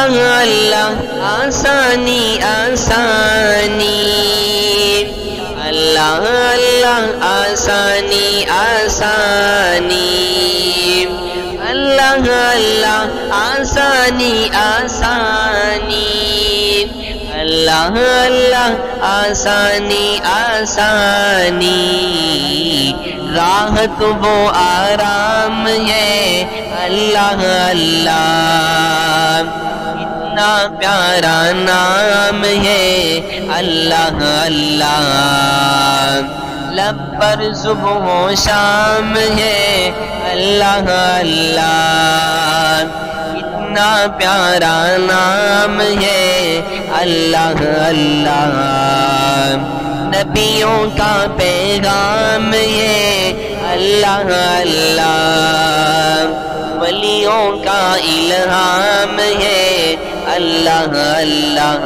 اللہ اللہ آسانی آسانی، اللہ اللہ آسانی آسانی، اللہ اللہ آسانی آسانی، اللہ اللہ آسانی آسانی، راحت و آرام ہے اللہ اللہ، اتنا پیارا نام ہے اللہ اللہ، لب پر صبح و شام ہے اللہ اللہ، اتنا پیارا نام ہے اللہ اللہ، نبیوں کا پیغام ہے اللہ اللہ، ولیوں کا الہام ہے اللہ اللہ۔